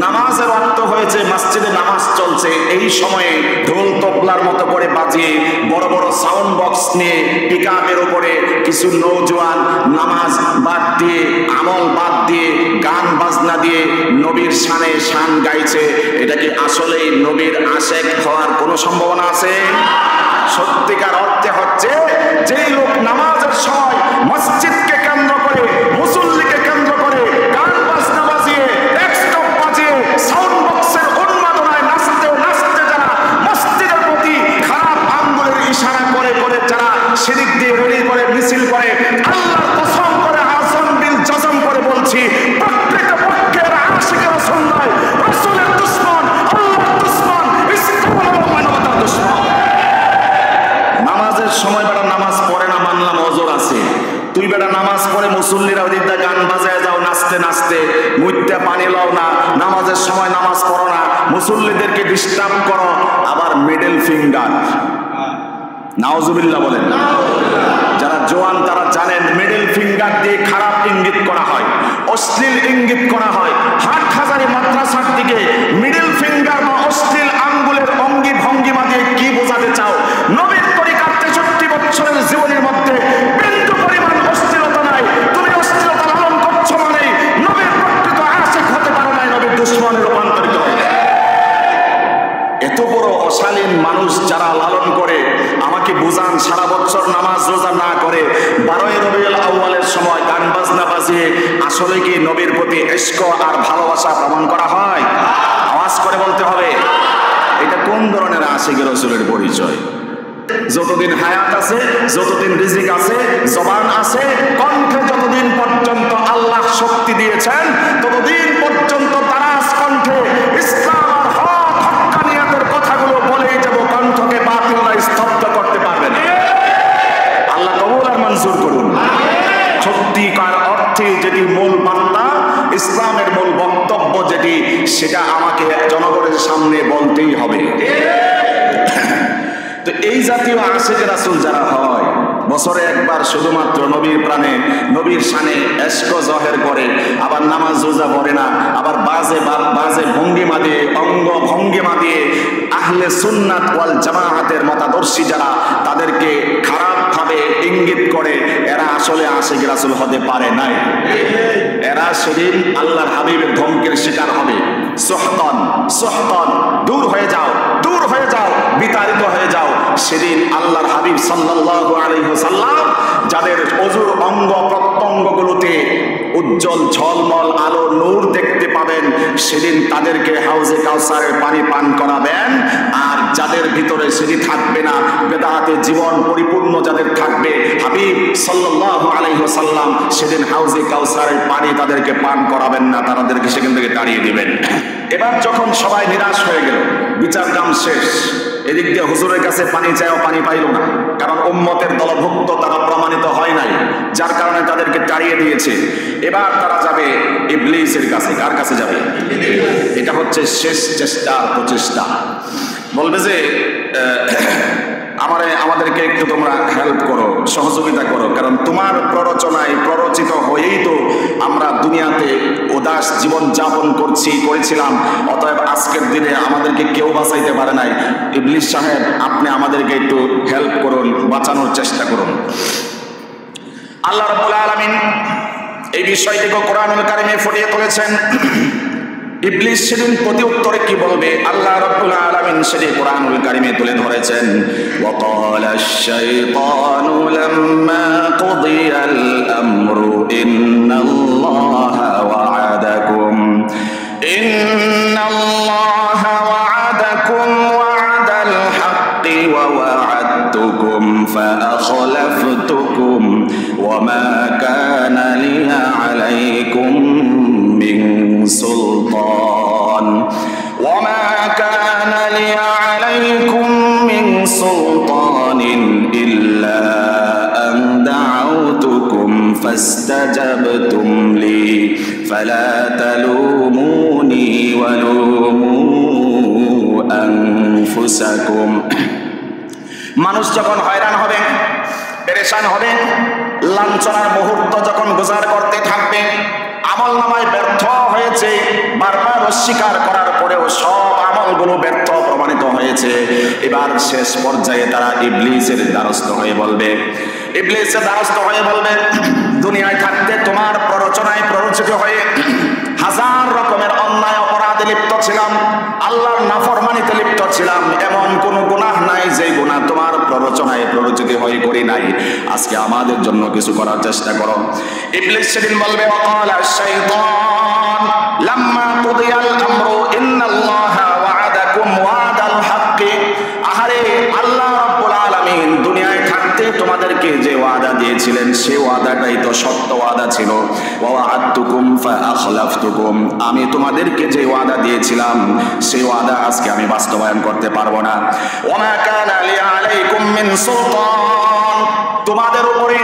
নামাজের ওয়াক্ত হয়েছে, মসজিদে নামাজ চলছে, এই সময়ে ঢোল তবলার মতো করে বাজিয়ে, বড় বড় সাউন্ড বক্স নিয়ে পিকআপের উপরে কিছু নওজোয়ান নামাজ বাদ দিয়ে, আমল বাদ দিয়ে, গান বাজনা দিয়ে নবীর শানে শান গাইছে। এটা কি আসলেই নবীর আশেক হওয়ার কোনো সম্ভাবনা আছে? সত্যিকার অর্থে হচ্ছে যেই লোক নামাজের সময় মসজিদকে কেন্দ্র করে, মুসল্লিকে কেন্দ্র করে গান বাজনা বাজিয়ে, ডেস্কটপ বাজিয়ে, সাউন্ড বক্সের উন্মাদনায় নাচতে নাচতে যারা মসজিদের প্রতি খারাপ আঙ্গুলের ইশারা করে করে যারা শিরিক দিয়ে রেডি করে মিছিল করে, আল্লাহর কসম করে আযম বিল জজম করে বলছি, প্রত্যেক পক্ষের আশিকের রাসূল নয়, রাসূলের দুশমন, আল্লাহর দুশমন, ইসলাম ও মানবতার দুশমন। নামাজের সময় বেড়া মুসল্লিরা ওদিকটা গান বাজায় যাও নাচতে নাচতে, মুইতে পানি লও না, নামাজের সময় নামাজ পড়ো না, মুসল্লিদেরকে ডিস্টার্ব করো, আবার মিডল ফিঙ্গার। নাউজুবিল্লাহ বলেন। যারা জোয়ান তারা জানেন মিডল ফিঙ্গার দিয়ে খারাপ ইঙ্গিত করা হয়, অশ্লীল ইঙ্গিত করা হয়। হাটহাজারী মাদ্রাসার দিকে মিডল ফিঙ্গার বা অশ্লীল আঙ্গুলের অঙ্গি ভঙ্গিমা দিয়ে কি বোঝাতে চাও? নবীর তরিকার 63 বছরের জীবনের মধ্যে বিন্দু পরিমাণ অশ্লীলতা নাই। তুমি অশ্লীলতা লালন করছো মানে নবীর প্রকৃত আশিক হতে পারো নাই, নবীর দুশমনে রূপান্তরিত হয়। এত বড় অশালীন মানুষ যারা লালন করে, আমাকে বুঝান, সারা বছর নামাজ রোজা না করে 12ই রবিউল আউয়ালের সময় গান বাজনা বাজিয়ে আসলে কি নবীর প্রতি ইশক আর ভালোবাসা প্রমাণ করা হয়? আওয়াজ করে বলতে হবে, এটা কোন ধরনের আশিক রাসূলের পরিচয়? যতদিন হায়াত আছে, যতদিন রিজিক আছে, জবান আছে, কণ্ঠে যতদিন পর্যন্ত আল্লাহ শক্তি দিয়েছেন, ততদিন পর্যন্ত দারাজ কণ্ঠে ইসলাম আর হক হক্কানিয়াতের কথাগুলো বলেই যাব। কণ্ঠকে বাতিলরা স্তব্ধ করতে পারবে না। আল্লাহ কবুল আর মঞ্জুর করুন। সত্যিকার অর্থে যেটি মূল বার্তা, ইসলামের মূল বক্তব্য যেটি, সেটা আমাকে জনগণের সামনে বলতেই হবে। তো এই জাতীয় আশিক রাসূল যারা হয়, বছরে একবার শুধুমাত্র নবীর প্রাণে নবীর শানে ইশক জহের করে, আবার নামাজ রোজা পড়ে না, আবার বাজে ভঙ্গিমা দিয়ে, অঙ্গ ভঙ্গিমা দিয়ে আহলে সুন্নাত ওয়াল জামাআতের মতাদর্শী যারা, তাদেরকে খারাপভাবে ইঙ্গিত করে, এরা আসলে আশিক রাসূল হতে পারে নাই। এরা সেদিন আল্লাহর হাবিবের ধমকের শিকার হবে। সুহতান সুহতান, দূর হয়ে যাও, দূর হয়ে যাও, বিতাড়িত হয়ে যাও। সেদিন আল্লাহর হাবিব সাল্লাল্লাহু আলাইহি ওয়াসাল্লাম যাদের অজুর অঙ্গ প্রত্যঙ্গগুলোতে উজ্জ্বল ঝলমল আলো নূর দেখতে পাবেন, সেদিন তাদেরকে হাউজে কাউসারের পানি পান করাবেন। আর যাদের ভিতরে সেটি থাকবে না, বেদাতে জীবন পরিপূর্ণ যাদের থাকবে, হাবিব সাল্লাল্লাহু আলাইহি ওয়াসাল্লাম সেদিন হাউজে কাউসারের পানি তাদেরকে পান করাবেন না, তাদেরকে সেখান থেকে তাড়িয়ে দিবেন। এবার যখন সবাই নিরাশ হয়ে গেল, বিচার কাম শেষ, এদিক দিয়ে হুজুরের কাছে পানি চাইও, পানি পাইল না, কারণ উম্মতের দলভুক্ত তারা প্রমাণিত হয় নাই, যার কারণে তাদেরকে তাড়িয়ে দিয়েছে। এবার তারা যাবে ইবলিসের কাছে। কার কাছে যাবে? এটা হচ্ছে শেষ চেষ্টা, প্রচেষ্টা। বলবে যে আমাদেরকে একটু তোমরা হেল্প করো, সহযোগিতা করো, কারণ তোমার প্ররোচনায় প্ররোচিত হয়েই তো আমরা দুনিয়াতে উদাস জীবন যাপন করেছিলাম। অতএব আজকের দিনে আমাদেরকে কেউ বাঁচাইতে পারে নাই। ইবলিস সাহেব, আপনি আমাদেরকে একটু হেল্প করুন, বাঁচানোর চেষ্টা করুন। আল্লাহ রাব্বুল আলামিন এই বিষয়টিকে কোরআনুল কারীমে ফুটিয়ে তুলেছেন। ইবলিস সেদিন প্রতি উত্তরে কি বলবে, আল্লাহ রাব্বুল আলামিন সেটি কোরআনুল কারীমে তুলে ধরেছেন। ওয়াকালা আশ-শাইতানু লাম্মা কুদিয়াল আমরু ইন্নাল্লাহা ওয়া'আদাকুম ওয়া'দাল হাক্কি ওয়া ওয়া'আদতুকুম ফাআখলাফতুকুম ওয়া মা কানা লি আলাইকুম মিন সুলতান وما كان لي عليكم من سلطان إلا أن دعوتكم فاستجبتم لي فلا تلوموني ولوموا أنفسكم। মানুষ যখন হয়রান হবে, পেরেশান হবে, লাঞ্ছনার মুহূর্ত যখন গুজার করতে থাকবে, আমল নামায় ব্যর্থ হয়েছে, বারবার অস্বীকার করার পরেও সব আমলগুলো ব্যর্থ প্রমাণিত হয়েছে, এবার শেষ পর্যায়ে তারা ইবলিসের দ্বারস্থ হয়ে বলবে, দুনিয়ায় থাকতে তোমার প্ররোচনায় প্ররোচিত হয়ে হাজার রকমের অন্যায় অপরাধে লিপ্ত ছিলাম, আল্লাহর নাফরমানিতে লিপ্ত ছিলাম, এমন কোন গুনাহ নাই যে গুনাহ তোমার প্ররোচনায় প্ররোচিত হয়ে করি নাই। আজকে আমাদের জন্য কিছু করার চেষ্টা করো। ইবলিস সেদিন বলবে, ওয়াকালা আশ-শাইতান লাম্মা কুদিয়াল আমরু ইন্নাল্লাহা ওয়া'আদাকুম ওয়া'দাল হাক্কি। আহারে, আল্লাহ রাব্বুল আলামিন দুনিয়ায় থাকতে তোমাদেরকে যে ওয়াদা দিয়েছিলেন, সেই ওয়াদাটাই তো সত্য ওয়াদা ছিল। ওয়া ওয়া'আদতুকুম ফাআখলাফতুকুম, আমি তোমাদেরকে যে ওয়াদা দিয়েছিলাম, সেই ওয়াদা আজকে আমি বাস্তবায়ন করতে পারবো না। ওয়া মা কানা লি আলাইকুম মিন সুলতান, তোমাদের উপরে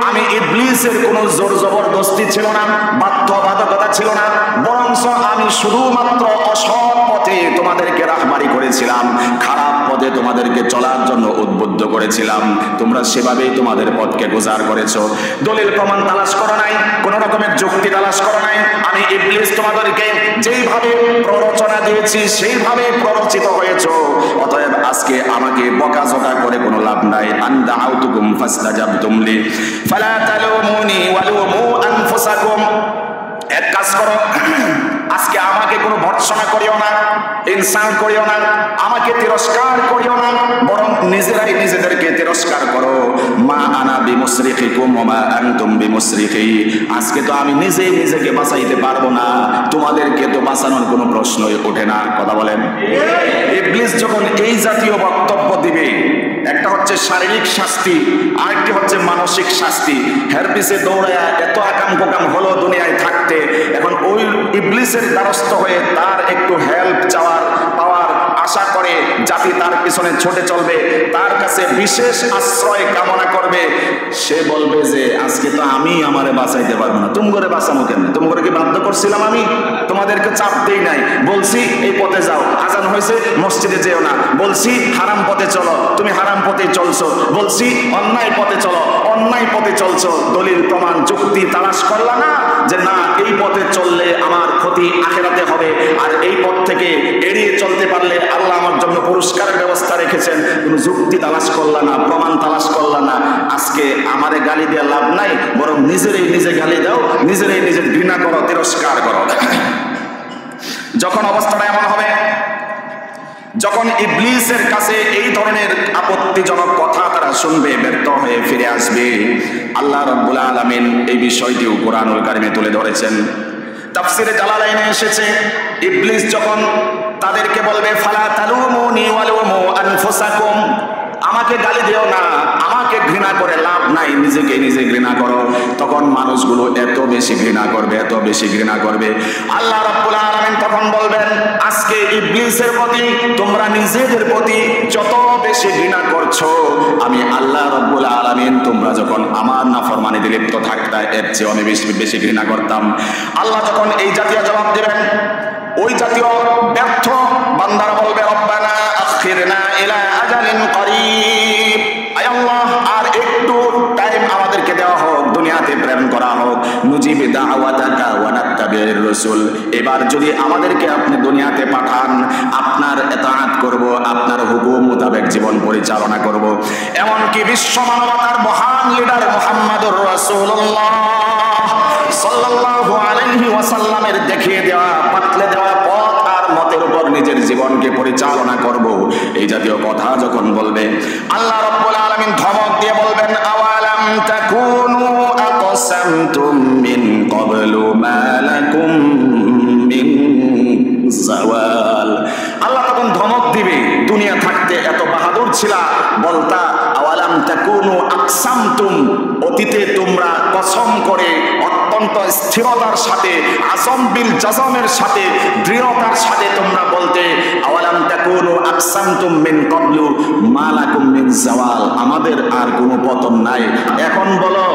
আমি ইবলিসের কোনো জোর জবরদস্তি ছিল না, বাধ্যবাধকতা ছিল না, বরঞ্চ আমি শুধুমাত্র অসৎ পথে তোমাদেরকে রাহবারি করেছিলাম, খারাপ পথে তোমাদেরকে চলার জন্য উদ্বুদ্ধ করেছিলাম। তোমরা সেভাবেই তোমাদের পথকে গোজার করেছো। দলিল প্রমাণ তালাশ করো নাই, কোন রকমের যুক্তি তালাশ করো নাই। আমি ইবলিস তোমাদেরকে যেইভাবে প্ররোচনা দিয়েছি সেইভাবে প্ররোচিত হয়েছো। অতএব আজকে আমাকে বকাঝকা করে কোনো লাভ নাই। আনদা আউতুকুম ফাস্তাজাবতুম লি ফালা তালুমুনি ওয়ালুমু আনফুসাকুম। এক কাজ করো, আজকে আমাকে কোনো ভর্ৎসনা করিও না, ইনসাল্ট করিও না, আমাকে তিরস্কার করিও না, বরং নিজেরাই নিজেদেরকে তিরস্কার করো। মা আনা বিমুসরিখিকুম ওয়া মা আনতুম বিমুসরিখি। আজকে তো আমি নিজেই নিজেকে বাঁচাইতে পারবো না, তোমাদেরকে তো বাঁচানোর কোনো প্রশ্নই ওঠে না। কথা বলেন। ইবলিস যখন এই জাতীয় বক্তব্য দিবে, একটা হচ্ছে শারীরিক শাস্তি, আরেকটি হচ্ছে মানসিক শাস্তি। হেরপিসে দৌড়ায়া এত আকাম কোকাম হলো দুনিয়ায় থাকতে, এখন ওই ইবলিসের দ্বারস্থ হয়ে তার একটু হেল্প পাওয়ার আশা করে জাতি তার পিছনে ছুটে চলবে, তার কাছে বিশেষ আশ্রয় কামনা করবে। সে বলবে যে আজকে তো আমি আমারে বাঁচাইতে পারবো না, তুমি করে বাঁচানো কেন? তুমি করে কি বাধ্য করছিলাম? আমি তোমাদেরকে চাপ দেই নাই। বলছি এই পথে যাও, আজান হয়েছে মসজিদে যেও না। বলছি হারাম পথে চলো, তুমি হারাম পথে চলছো। বলছি অন্যায় পথে চলো, অন্যায় পথে চলছো। দলিল প্রমাণ যুক্তি তালাশ করলা না যে না এই পথে চললে আমার ক্ষতি আখিরাতে হবে, আর এই পথ থেকে এড়িয়ে চলতে পারলে আল্লাহ আমার জন্য পুরস্কারের ব্যবস্থা রেখেছেন। কোনো যুক্তি তালাশ করলা না, প্রমাণ তালাশ করলা না। আজকে আমারে গালি দেওয়া লাভ নাই, বরং নিজেরাই নিজে গালি দাও, নিজেরাই নিজের ঘৃণা করো, তিরস্কার করো। যখন অবস্থাটা এমন হবে, যখন ইবলিসের কাছে এই ধরনের আপত্তিজনক কথা তারা শুনবে, ব্যর্থ হয়ে ফিরে আসবে, আল্লাহ রাব্বুল আলামিন এই বিষয়টিও কোরআনুল কারিমে তুলে ধরেছেন। তাফসিরে জালালাইনে এসেছে, ইবলিস যখন তাদেরকে বলবে ফালা তালুমুনি ওয়ালুমু আনফুসাকুম, আমাকে গালি দিও না, আমাকে ঘৃণা করে লাভ নাই, নিজেকে নিজে ঘৃণা করো। তখন মানুষগুলো এত বেশি ঘৃণা করবে, এত বেশি ঘৃণা করবে। আল্লাহ রাব্বুল আলামিন তখন বলবেন, আজকে ইবলিসের প্রতি তোমরা নিজেদের প্রতি যত বেশি ঘৃণা করছো, আমি আল্লাহ রাব্বুল আলামিন তোমরা যখন আমার নাফরমানিতে লিপ্ত থাকতা এর চেয়ে অনেক বেশি ঘৃণা করতাম। আল্লাহ যখন এই জাতীয় জবাব দেবেন, ওই জাতীয় ব্যর্থ বান্দারা বলবে রব্বানা আখিরনা ইলা আজালিন করিব, আয় আল্লাহ আর একটু টাইম আমাদেরকে দেওয়া হোক, দুনিয়াতে প্রেরণ করা হোক। নুজিব দাওয়াতাকা ওয়া নাত্তাবির রাসূল, এবার যদি আমাদেরকে আপনি দুনিয়াতে পাঠান, আপনার ইতাআত করব, আপনার হুকুম মোতাবেক জীবন পরিচালনা করব। এমনকি বিশ্ব মানবতার মহান লিডার মুহাম্মদুর রাসূলুল্লাহ সাল্লাল্লাহু আলাইহি ওয়াসাল্লামের দেখিয়ে দেওয়া, পাতলে দেওয়া পথ আর মতের উপর নিজের জীবনকে পরিচালনা করব, এই জাতীয় কথা যখন বলবে, আল্লাহ রাব্বুল আলামিন ধমক দিয়ে বলবেন, আওয়ালাম তাকুনু আকসামতুম মিন ক্বাবলু মা লাকুম মিন জাওয়াল। আল্লাহ তখন ধমক দিবে, দুনিয়া থাকতে এত বাহাদুর ছিলা, বলতা আওয়ালাম তাকুনু আকসামতুম, অতীতে তোমরা কসম করে অত্যন্ত স্থিরতার সাথে, আযম বিল জাযমের সাথে, দৃঢ়তার সাথে তোমরা বলতে আওয়ালাম তাকুনু আকসামতুম মিন ক্বাবলু মা লাকুম মিন জাওয়াল, আমাদের আর কোনো পতন নাই। এখন বলো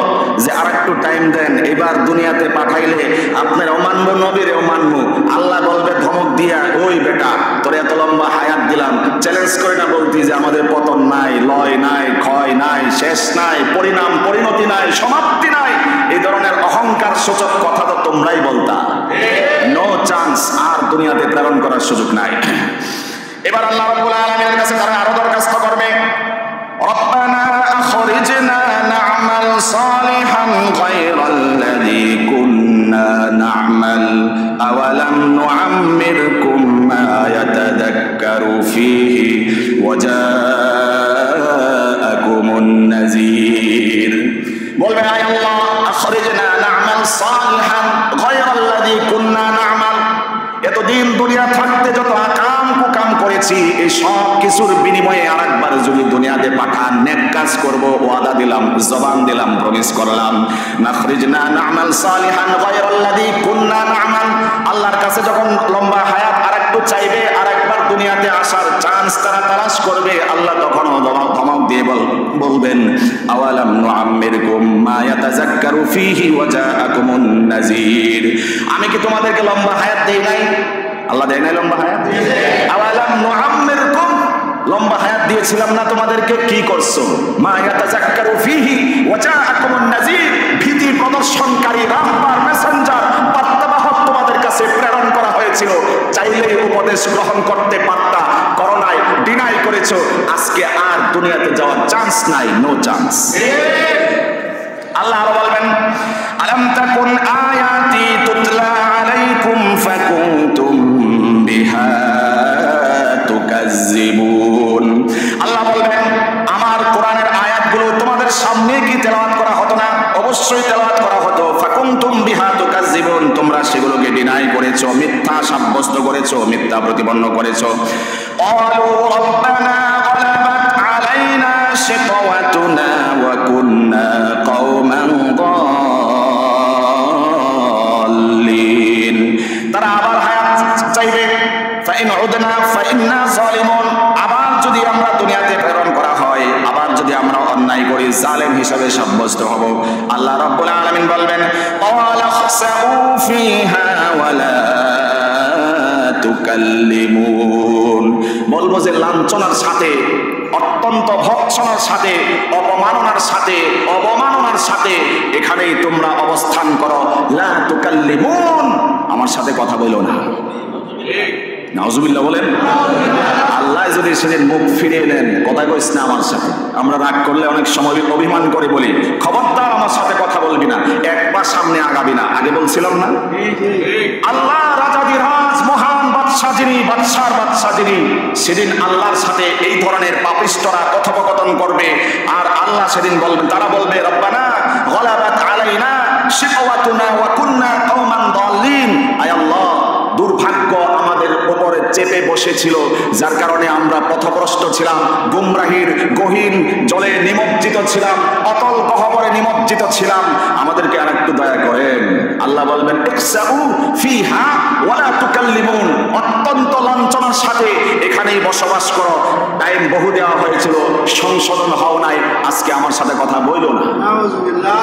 যে আরেকটু টাইম দেন, এবার দুনিয়াতে পাঠাইলে আপনারাও মানবো, নবীরেও মানবো। আল্লাহ বলবে ধমক দিয়া, ওই বেটা তোর এত লম্বা হায়াত দিলাম, চ্যালেঞ্জ করে না বলতি যে আমাদের পতন নাই, লয় নাই, ক্ষয় নাই, শেষ নাই, পরিণাম পরিণতি নাই, সমাপ্তি নাই। এই ধরনের অহংকার সূচক কথা তো তোমরাই বলতা। নো চান্স, আর দুনিয়াতে প্রেরণ করার সুযোগ নাই। এবার আল্লাহ রাব্বুল আলামিনের কাছে তারা আরো দরখাস্ত করবে, রব্বানা আখরিজনা না'মাল সালিহান গায়রাল্লাযী কুন্না না'মাল আওয়ালাম নু'আম্মিরকুম মা ইয়াতাযাক্কারু ফীহি ওয়া জাআকুমুন নাযীর। বলবে আয় আল্লাহ আখরিজনা না'মাল সালিহান গায়রাল্লাযী কুন্না না'মাল, এতদিন দুনিয়া থাকতে যত আকাম কুকাম করেছি, এই সব কিছুর বিনিময়ে আরেকবার যদি দুনিয়াতে পাঠান, নেক কাজ করব, ওয়াদা দিলাম, জবান দিলাম, প্রমিস করলাম। নাখরিজনা না'মাল সালিহান গায়রাল্লাযী কুন্না না'মাল, আল্লাহর কাছে যখন লম্বা হায়াত আরেকটু চাইবে, আরেকবার দুনিয়াতে আসার চান্স তারা তালাশ করবে, আল্লাহ তখন ধমক দিয়ে বলবেন আওয়ালাম নুআম্মিরকুম মা ইয়াতাযাক্কারু ফীহি ওয়া জাআকুমুন নাযীর, আমি কি তোমাদেরকে লম্বা হায়াত দেই নাই? আল্লাহ দেয় নাই লম্বা হায়াত? আওয়ালাম নুআম্মিরকুম, লম্বা হায়াত দিয়েছিলাম না তোমাদেরকে? কি করছো? মা ইয়াতাযাক্কারু ফীহি ওয়া জাআকুমুন নাযীর, ভীতি প্রদর্শনকারী রাহবার মেসেঞ্জার বার্তাবাহক তোমাদের কাছে প্রেরণ করা হয়েছিল, চাইলেই উপদেশ গ্রহণ করতে পারতা, করোনায় ডিনাই করেছো, আজকে আর দুনিয়াতে যাওয়ার চান্স নাই, নো চান্স। আল্লাহ আরো বলবেন আলাম তাকুন আয়াতি তুতলা আলাইকুম ফাকুনতুম বিহা তুকাজ্জিবুন, আল্লাহ বলবেন আমার কোরআনের আয়াতগুলো তোমাদের সামনে কি তেলাওয়াত করা হতো না? অবশ্যই তেলাওয়াত করা হতো। ফাকুনতুম বিহা তুকাজ্জিবুন, তোমরা সেগুলোকে ডিনাই করেছো, মিথ্যা সাব্যস্ত করেছো, মিথ্যা প্রতিপন্ন করেছো। ক্বালু রাব্বানা গালাবাত আলাইনা শিকওয়াতুনা ওয়া কুন্না কওমান দাল্লিন, তারা আবার হায়াত চাইবে। ফাইন উদনা ফাইন্না যালিমুন, আবার যদি আমরা দুনিয়াতে প্রেরণ করা হয়, আবার যদি আমরা অন্যায় করি, জালেম হিসেবে সাব্যস্ত হব। আল্লাহ রাব্বুল আলামিন বলবেন ক্বালা খসাউ ফিহা ওয়া লা তুকাল্লিমুন, বলবো যে লাঞ্ছনার সাথে, অত্যন্ত ভৎসনার সাথে, অপমাননার সাথে, অবমাননার সাথে এখানেই তোমরা অবস্থান করো। লা তুকাল্লিমুন, আমার সাথে কথা বলো না। নাউজুবিল্লাহ বলেন। আল্লাহ যদি সেদিন মুখ ফিরিয়ে নেন, কথা কইস না আমার সাথে। আমরা রাগ করলে অনেক সময় অভিমান করে বলি খবরদার আমার সাথে কথা বলবি না, একবার সামনে আগাবি না, আগে বলছিলাম না? আল্লাহ রাজাদিরাজ মহান বাদশাহ যিনি, বাদশার বাদশাহ যিনি, সেদিন আল্লাহর সাথে এই ধরনের পাপিষ্ঠরা কথোপকথন করবে, আর আল্লাহ সেদিন বলবেন, তারা বলবে রব্বানা গালাবাত আলাইনা শিকওয়াতুনা ওয়া কুন্না কওমান দাল্লিন, আয় আল্লাহ দুর্ভাগ্য আমাদের উপরে চেপে বসেছিল, যার কারণে আমরা পথভ্রষ্ট ছিলাম, গুমরাহির গহীন জলে নিমজ্জিত ছিলাম, অতল গহ্বরে নিমজ্জিত ছিলাম, আমাদেরকে আর একটু দয়া করেন। আল্লাহ বলবেন ইকসাউ ফিহা ওয়া লা তুকাল্লিমুন, অত্যন্ত লাঞ্ছনার সাথে এখানেই বসবাস করো। টাইম বহু দেওয়া হয়েছিল, সংশোধন হও নাই, আজকে আমার সাথে কথা বইল না। নাউজুবিল্লাহ।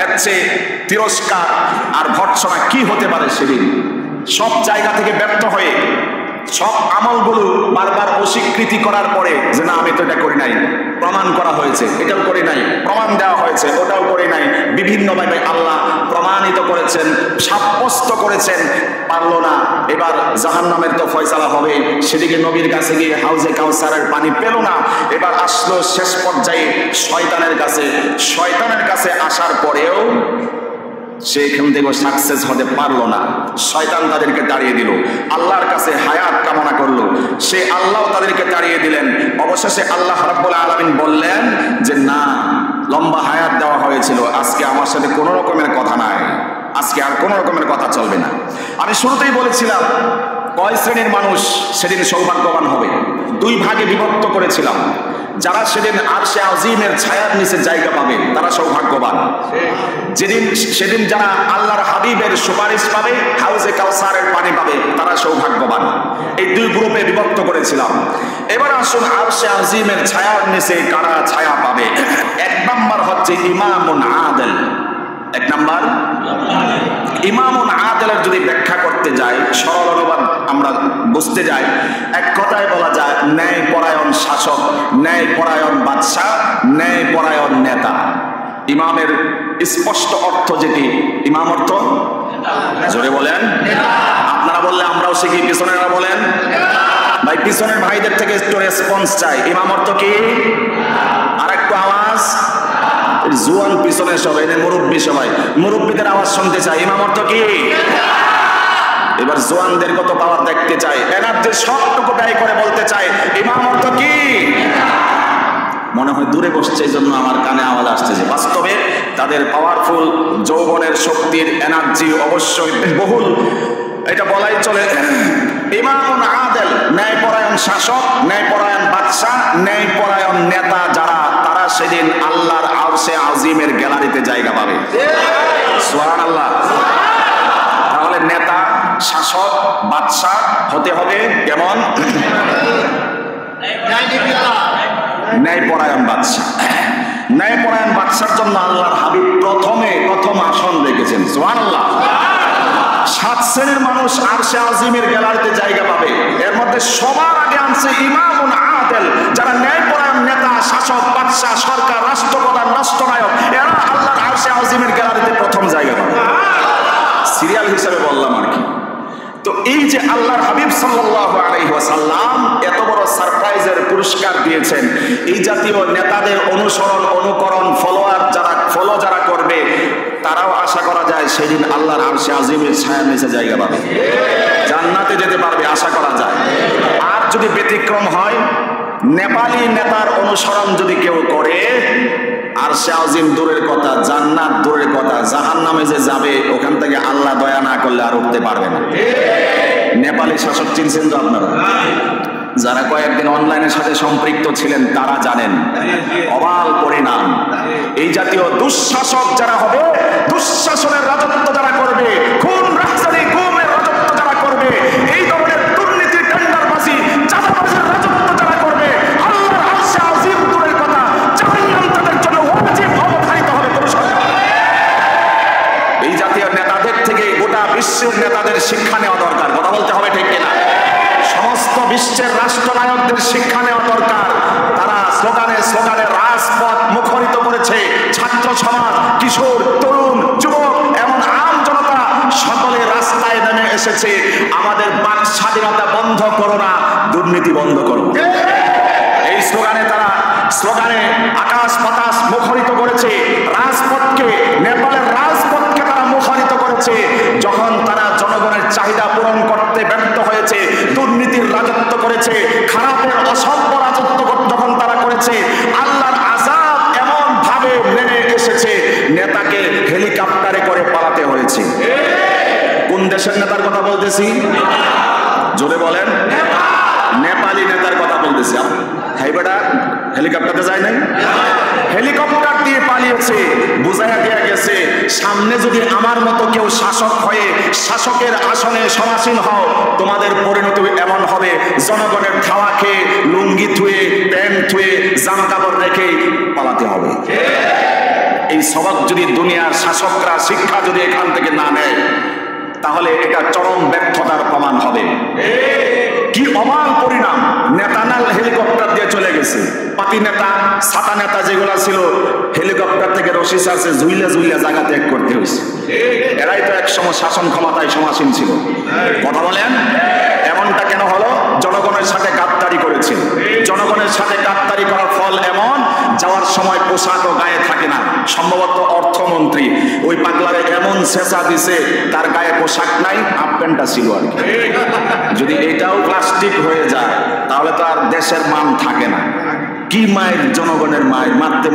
এর চেয়ে তিরস্কার আর ভর্ৎসনা কি হতে পারে? সেদিন সব জায়গা থেকে ব্যর্থ হয়ে, সব আমলগুলো বারবার অস্বীকৃতি করার পরে যে না আমি তো এটা করি নাই, প্রমাণ করা হয়েছে, এটাও করি নাই, প্রমাণ দেওয়া হয়েছে, ওটাও করি নাই, বিভিন্নভাবে আল্লাহ প্রমাণিত করেছেন, সাব্যস্ত করেছেন, পারলো না। এবার জাহান্নামের তো ফয়সালা হবে, সেদিকে নবীর কাছে গিয়ে হাউজে কাউসারের পানি পেল না। এবার আসলো শেষ পর্যায়ে শয়তানের কাছে। শয়তানের কাছে আসার পরেও সেখান থেকে সাকসেস হতে পারলো না, শয়তান তাদেরকে তাড়িয়ে দিল। আল্লাহর কাছে হায়াত কামনা করলো, সে আল্লাহ তাদেরকে তাড়িয়ে দিলেন। অবশেষে আল্লাহ রাব্বুল আলামিন বললেন যে না, লম্বা হায়াত দেওয়া হয়েছিল, আজকে আমার সাথে কোনো রকমের কথা নাই, আজকে আর কোনো রকমের কথা চলবে না। আমি শুরুতেই বলেছিলাম কয় শ্রেণীর মানুষ সেদিন সৌভাগ্যবান হবে, দুই ভাগে বিভক্ত করেছিলাম। যারা সেদিন আরশে আজিমের ছায়ার নিচে জায়গা পাবে তারা সৌভাগ্যবান। সেদিন যারা আল্লাহর হাবিবের সুপারিশ পাবে, হাউজে কাউসারের পানি পাবে, তারা সৌভাগ্যবান। এই দুই গ্রুপে বিভক্ত করেছিলাম। এবার আসুন আরশে আজিমের ছায়ার নিচে কারা ছায়া পাবে। এক নাম্বার হচ্ছে ইমামুন আদেল। এক নাম্বার ইমামুন আদেলের যদি ব্যাখ্যা করতে যাই, সরল অনুবাদ আমরা বুঝতে যাই, এক কথায় বলা যায় ন্যায় পরায়ণ শাসক, ন্যায় পরায়ণ বাদশাহ, ন্যায় পরায়ণ নেতা। ইমামের স্পষ্ট অর্থ যেটি, ইমাম অর্থ জোরে বলেন, আপনারা বললে আমরাও শিখি, পিছনেরা বলেন। ভাই পিছনের ভাইদের থেকে একটু রেসপন্স চাই। ইমাম অর্থ কি? আর একটু আওয়াজ। জুয়ান পিছনে সবাই, মুরব্বী সবাই, মুরব্বীদের আওয়াজ শুনতে চাই। ইমাম অর্থ কি? এবার জোয়ানদের কত পাওয়ার দেখতে চাই, এনার্জির সবটুকু ব্যয় করে বলতে চাই ইমাম অর্থ কি? মনে হয় দূরে বসছে, এই জন্য আমার কানে আওয়াজ আসতেছে। বাস্তবে তাদের পাওয়ারফুল যৌবনের শক্তির এনার্জি অবশ্যই বহুল, এটা বলাই চলে। ইমামুন আদেল, ন্যায়পরায়ণ শাসক, ন্যায়পরায়ণ বাদশাহ, ন্যায়পরায়ণ নেতা যারা, তারা সেদিন আল্লাহর আরশে আজিমের গ্যালারিতে জায়গা পাবে। সুবহানাল্লাহ। তাহলে নেতা, শাসক, বাদশাহ হতে হবে কেমন? ন্যায়পরায়ণ বাদশাহ। ন্যায়পরায়ণ বাদশার জন্য আল্লাহর হাবিব প্রথম আসন রেখেছেন। সুবহানাল্লাহ। 7 শ্রেণীর মানুষ আরশে আজিমের গ্যালারিতে জায়গা পাবে। এর মধ্যে সবার আগে আনছে ইমামুন আদেল, যারা ন্যায়পরায়ণ নেতা, শাসক, বাদশা, সরকার, রাষ্ট্রপ্রধান, রাষ্ট্রনায়ক, এরা আল্লাহর আরশে আজিমের গ্যালারিতে প্রথম জায়গা পাবে। সিরিয়াল হিসেবে বললাম আর কি। তো এই যে আল্লাহর হাবিব সাল্লাল্লাহু আলাইহি ওয়াসাল্লাম এত বড় সারপ্রাইজের পুরস্কার দিয়েছেন, এই জাতীয় নেতাদের অনুসরণ, অনুকরণ, ফলো যারা করবে, তারাও আশা করা যায় সেদিন আল্লাহর আরশে আজিমের ছায়ার নিচে জায়গা পাবে, জান্নাতে যেতে পারবে, আশা করা যায়। আর যদি ব্যতিক্রম হয়, নেপালি নেতার অনুসরণ যদি কেউ করে, আরশে আজিম দূরের কথা, জান্নাত দূরের কথা, জাহান্নামে যে যাবে, ওখান থেকে আল্লাহ দয়া না করলে আর উঠতে পারবে না। নেপালি শাসক চিনছেন তো আপনারা? যারা কয়েকদিন অনলাইনের সাথে সম্পৃক্ত ছিলেন তারা জানেন অবাল পরিণাম। এই জাতীয় দুঃশাসক যারা হবে, দুঃশাসনের রাজত্ব যারা করবে, খুন রাজধানী গুমের রাজত্ব যারা করবে, এই ধরনের দুর্নীতি, টেন্ডারবাজি, চাঁদাবাজির রাজত্ব যারা করবে, আল্লাহর আরশে আজিম দূরের কথা, জাহান্নাম তাদের জন্য ওয়াজিব অবধারিত হবে। এই জাতীয় নেতাদের থেকে গোটা বিশ্বের নেতাদের শিক্ষা নেওয়া দরকার। কথা বলতে হবে, ঠিক কিনা? সমস্ত বিশ্বের রাষ্ট্রনায়কদের শিক্ষা নেওয়া দরকার। তারা স্লোগানে রাজপথ মুখরিত করেছে। ছাত্র সমাজ, কিশোর, তরুণ, যুবক, এমন আম জনতা সকলে রাস্তায় নেমে এসেছে। আমাদের বাক স্বাধীনতা বন্ধ করো না, দুর্নীতি বন্ধ করো। এই স্লোগানে আকাশ বাতাস মুখরিত করেছে। রাজপথকে, নেপালের রাজপথকে তারা মুখরিত করেছে। যখন তারা জনগণের চাহিদা পূরণ করতে ব্যর্থ হয়েছে, দুর্নীতির রাজত্ব করেছে, খারাপের অসভ্য রাজত্ব যখন তারা করেছে, আল্লাহর আযাব এমন ভাবে নেমে এসেছে, নেতাকে হেলিকপ্টারে করে পালাতে হয়েছে। কোন দেশের নেতার কথা বলতেছি? জোরে বলেন। নেপালি নেতার কথা বলতেছি। হাই বেটা, হেলিকপ্টারে যায় নাই? হেলিকপ্টার দিয়ে পালিয়েছে। বুঝাইয়া দেয়া গেছে, সামনে যদি আমার মতো কেউ শাসক হয়ে শাসকের আসনে সমাসীন হও, তোমাদের পরিণতি এমন হবে, জনগণের খাওয়া খেয়ে, লুঙ্গি থুয়ে, প্যান্ট থুয়ে, জামা কাপড় রেখে পালাতে হবে। এই সবক যদি দুনিয়ার শাসকরা শিক্ষা যদি এখান থেকে না নেয়, তাহলে এটা চরম ব্যর্থতার প্রমাণ হবে। কি অবাক পরিণাম! নেতানাল হেলিকপ্টার দিয়ে চলে গেছে। পাতি নেতা, ছাতা নেতা যেগুলা ছিল, হেলিকপ্টার থেকে রশি চাষে ঝুইলা জায়গা ত্যাগ করতে হয়েছে। এরাই তো একসময় শাসন ক্ষমতায় সমাসীন ছিল। কথা বলেন, এমনটা কেন হলো? জনগণের সাথে গাদ্দারি করেছে। জনগণের সাথে গাদ্দারি করার ফল এমন, যাওয়ার সময় পোশাকও গায়ে থাকে না। সম্ভবত অর্থমন্ত্রী ওই পাগলারে এমন ছেঁচা দিছে, তার গায়ে পোশাক নাই, হাফ প্যান্টটা ছিল আর কি। যদি এটাও প্লাস্টিক হয়ে যায়, তাহলে তো আর দেশের মান থাকে না। কি মায়ের, জনগণের মায়ের, মারতে